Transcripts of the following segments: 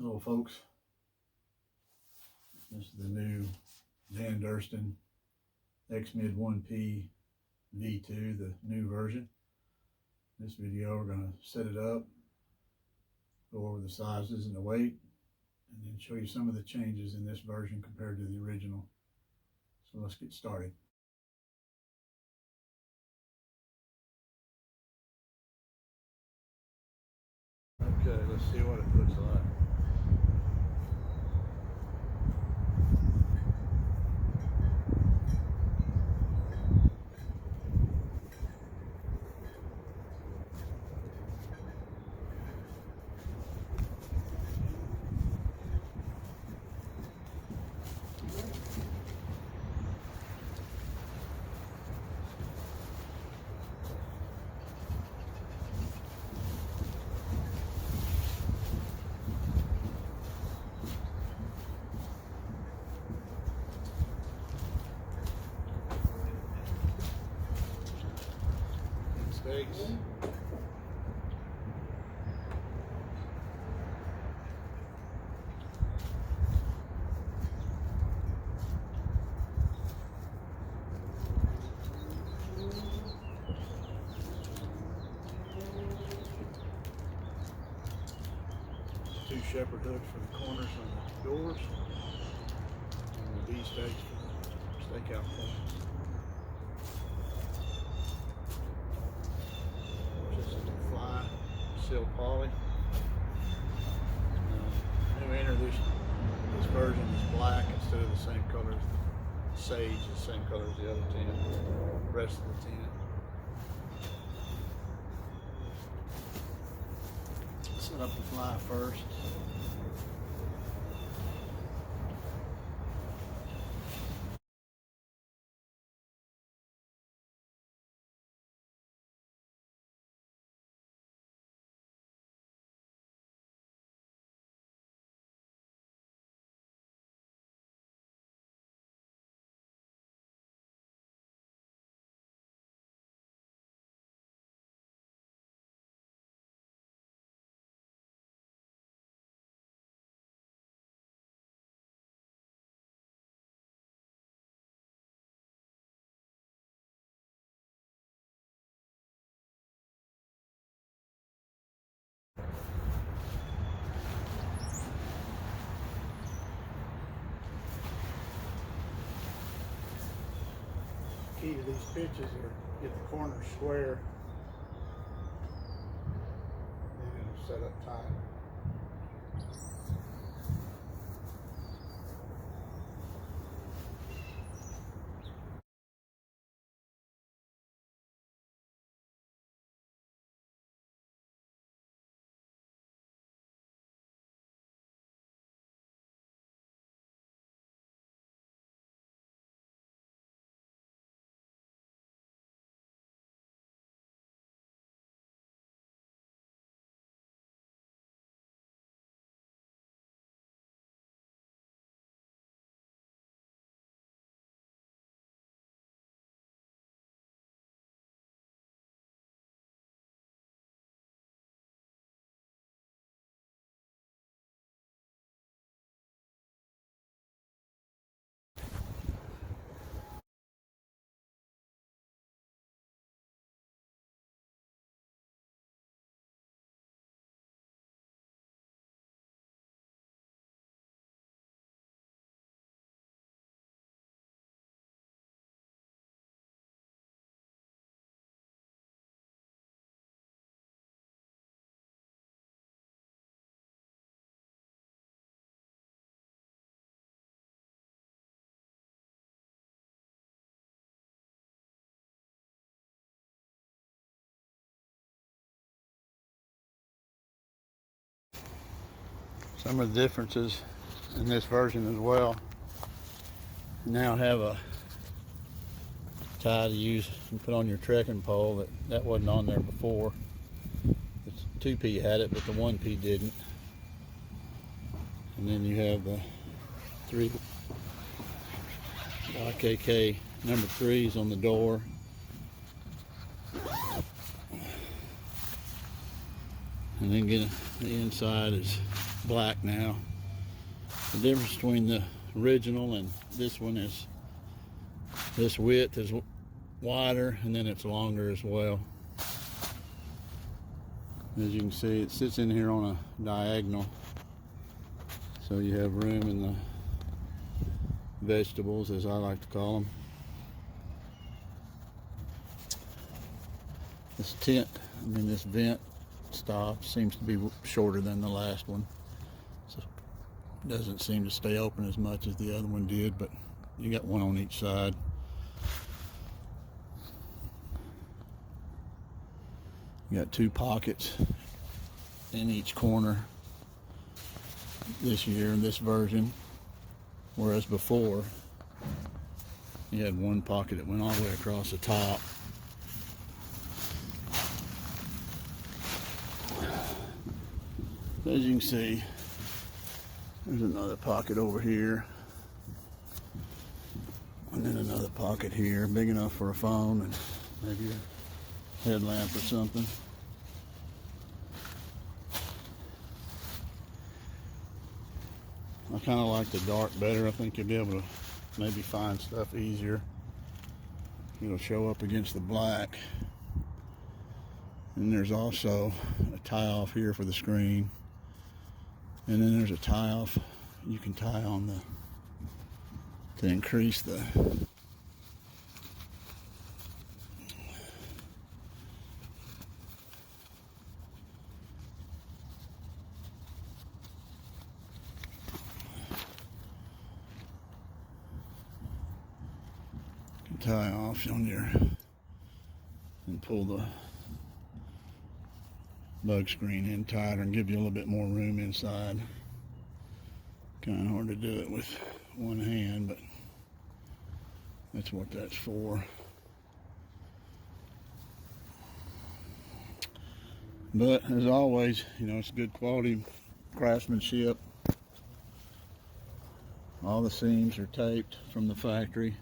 Hello folks, this is the new Dan Durston X-Mid 1P V2, the new version. This video we're going to set it up, go over the sizes and the weight, and then show you some of the changes in this version compared to the original. So let's get started. Okay, let's see what it looks like. Mistakes. Two shepherd hooks for the corners on the doors, and the V stakes for the stakeout points. This is the fly silk poly. New introduced this version is black instead of the same color as the sage, the same color as the other tent, the rest of the tent. Set up the fly first. Key to these pitches are get the corners square, and then it'll set up tight. Some of the differences in this version as well. You now have a tie to use and put on your trekking pole that wasn't on there before. The 2P had it, but the 1P didn't. And then you have the 3 IKK number 3s on the door. And then get the inside is black now. The difference between the original and this one is this width is wider and then it's longer as well. As you can see, it sits in here on a diagonal, so you have room in the vegetables, as I like to call them. This this vent stop seems to be shorter than the last one, so it doesn't seem to stay open as much as the other one did, but you got one on each side. You got 2 pockets in each corner this year in this version, whereas before you had 1 pocket that went all the way across the top. As you can see, there's another pocket over here, and then another pocket here, big enough for a phone and maybe a headlamp or something. I kind of like the dark better. I think you'll be able to maybe find stuff easier. It'll show up against the black. And there's also a tie off here for the screen. And then there's a tie off you can tie on to increase the tie off on your and pull the bug screen in tighter and give you a little bit more room inside. Kind of hard to do it with one hand, but that's what that's for. But as always, it's good quality craftsmanship. All the seams are taped from the factory.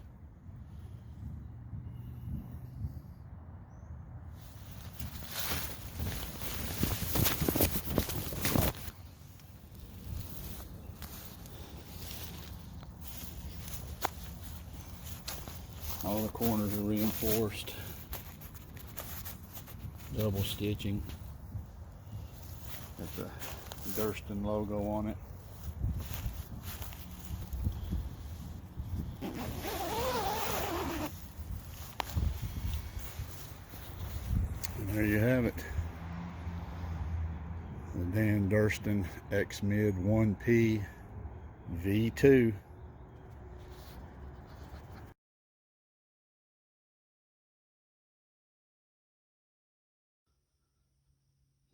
All the corners are reinforced, double stitching. Got the Durston logo on it. And there you have it. The Dan Durston X-Mid 1P V2.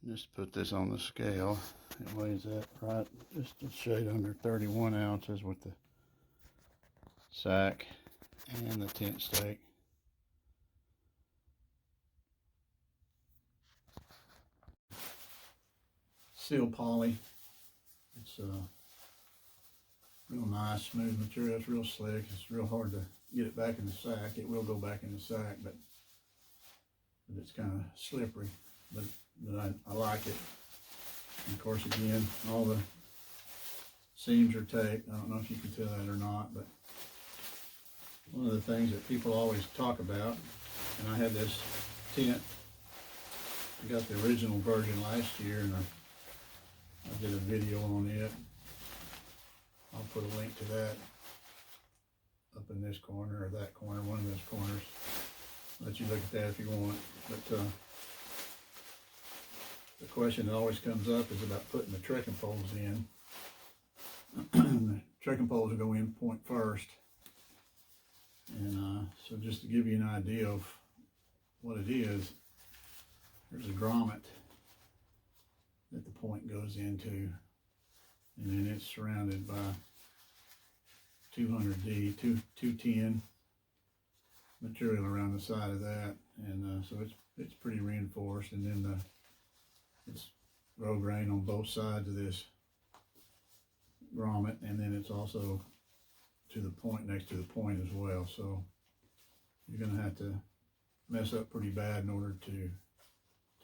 Just put this on the scale. It weighs that right just a shade under 31 ounces with the sack and the tent stake. Seal poly. It's real nice, smooth material. It's real slick. It's real hard to get it back in the sack. It will go back in the sack, but it's kind of slippery. But I like it. And of course, again, all the seams are taped. I don't know if you can tell that or not, but one of the things that people always talk about, and I had this tent, I got the original version last year, and I did a video on it. I'll put a link to that up in this corner or that corner, one of those corners. Let you look at that if you want. But the question that always comes up is about putting the trekking poles in. The trekking poles will go in point first. And so just to give you an idea of what it is, there's a grommet that the point goes into, and then it's surrounded by 200D, 210 material around the side of that, and so it's pretty reinforced, and then it's row grain on both sides of this grommet, and then it's also to the point, next to the point as well. So you're going to have to mess up pretty bad in order to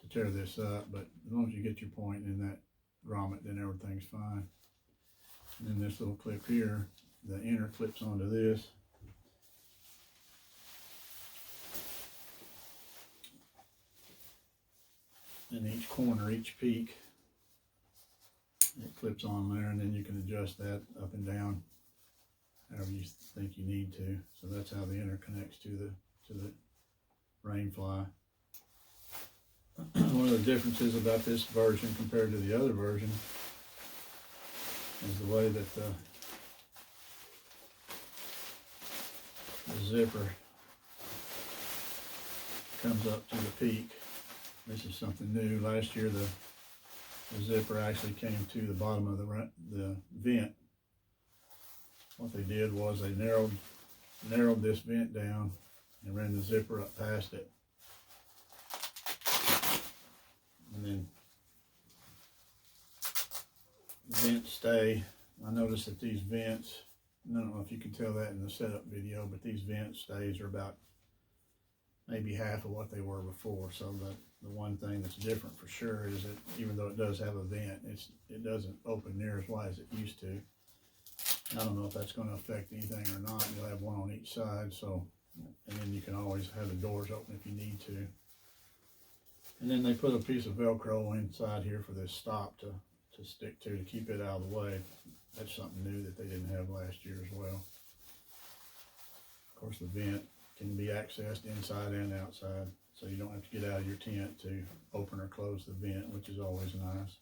tear this up, but as long as you get your point in that grommet, then everything's fine. And then this little clip here, the inner clips onto this. And each corner, each peak, it clips on there, and then you can adjust that up and down however you think you need to. So that's how the inner connects to the rain fly. One of the differences about this version compared to the other version is the way that the zipper comes up to the peak. This is something new. Last year the zipper actually came to the bottom of the vent. What they did was they narrowed this vent down and ran the zipper up past it. And then vents stay. I noticed that these vents, I don't know if you can tell that in the setup video, but these vent stays are about maybe half of what they were before. So the one thing that's different for sure is that even though it does have a vent, it doesn't open near as wide as it used to. I don't know if that's going to affect anything or not. You'll have one on each side, so, and then you can always have the doors open if you need to. And then they put a piece of Velcro inside here for this stop to stick to keep it out of the way. That's something new that they didn't have last year as well. Of course, the vent can be accessed inside and outside, so you don't have to get out of your tent to open or close the vent, which is always nice.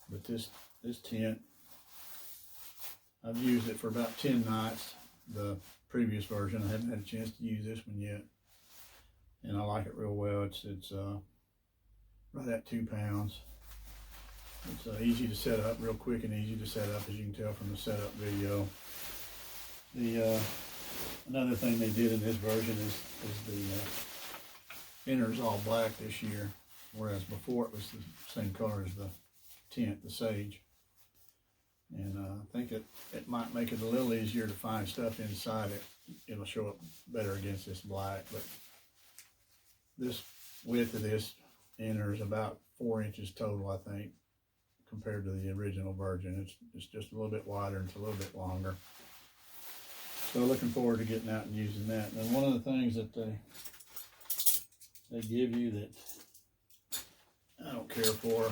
But this tent, I've used it for about 10 nights. The previous version, I haven't had a chance to use this one yet, and I like it real well. It's right at 2 pounds. It's easy to set up, real quick and easy to set up, as you can tell from the setup video. Another thing they did in this version is the inner's all black this year, whereas before it was the same color as the tent, the sage. And I think it might make it a little easier to find stuff inside it. It'll show up better against this black, but this width of this inner is about 4 inches total, I think, compared to the original version. It's just a little bit wider and it's a little bit longer. So looking forward to getting out and using that. And one of the things that they give you that I don't care for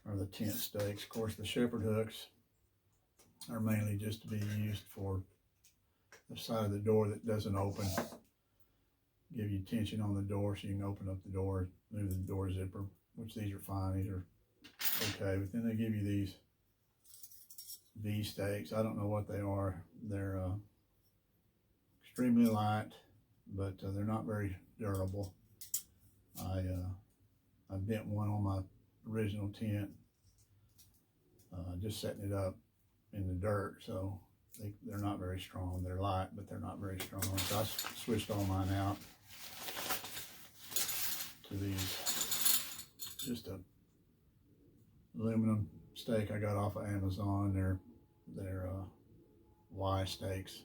are the tent stakes. Of course, the shepherd hooks are mainly just to be used for the side of the door that doesn't open. Give you tension on the door so you can open up the door, move the door zipper, which these are fine. These are okay. But then they give you these V stakes. I don't know what they are. They're extremely light, but they're not very durable. I bent one on my original tent, just setting it up in the dirt, so they're not very strong. They're light, but they're not very strong. So I switched all mine out to these, just a aluminum stake I got off of Amazon. They're Y stakes,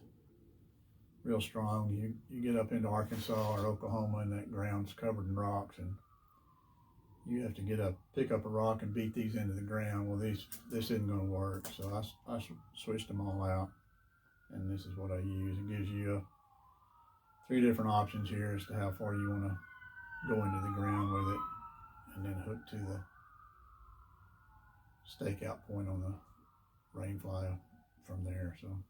real strong. You get up into Arkansas or Oklahoma and that ground's covered in rocks, and you have to pick up a rock and beat these into the ground. Well, this isn't going to work, so I switched them all out, and this is what I use. It gives you 3 different options here as to how far you want to go into the ground with it, and then hook to the stake out point on the rain fly from there. So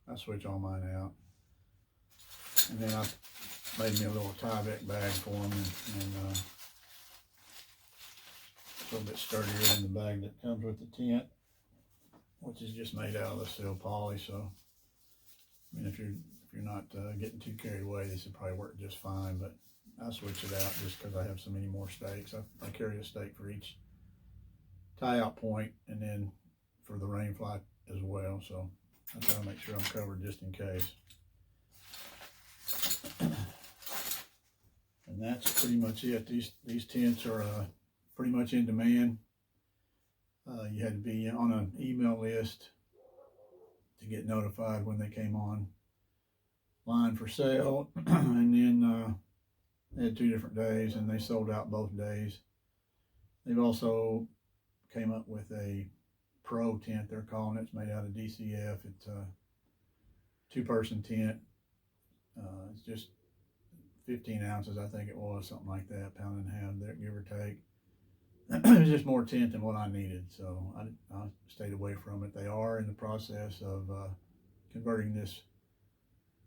I switch all mine out, and then I made me a little Tyvek bag for them, and a little bit sturdier than the bag that comes with the tent, which is just made out of the seal poly. So I mean, if you're not getting too carried away, this would probably work just fine. But I switch it out just because I have so many more stakes. I carry a stake for each tie out point, and then for the rain fly as well. So I try to make sure I'm covered just in case. And that's pretty much it. These tents are pretty much in demand. You had to be on an email list to get notified when they came on line for sale. And then they had 2 different days, and they sold out both days. They've also came up with a pro tent, they're calling it. It's made out of DCF. It's a 2-person tent. It's just 15 ounces, I think it was, something like that, pound and a half there, give or take. It was just more tent than what I needed, so I stayed away from it. They are in the process of converting this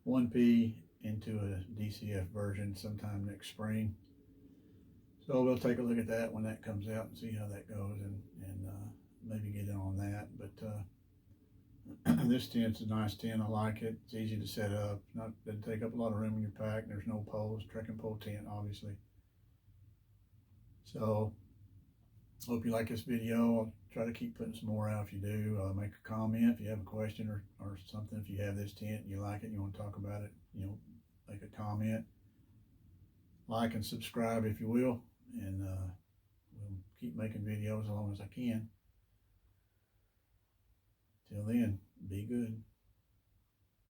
1P into a DCF version sometime next spring. So we'll take a look at that when that comes out and see how that goes, and maybe get in on that. But this tent's a nice tent. I like it. It's easy to set up. Doesn't take up a lot of room in your pack. There's no poles. Trekking pole tent, obviously. So hope you like this video. I'll try to keep putting some more out if you do. Make a comment if you have a question or something. If you have this tent and you like it and you want to talk about it, make a comment. Like and subscribe if you will. And we'll keep making videos as long as I can. Till then, be good.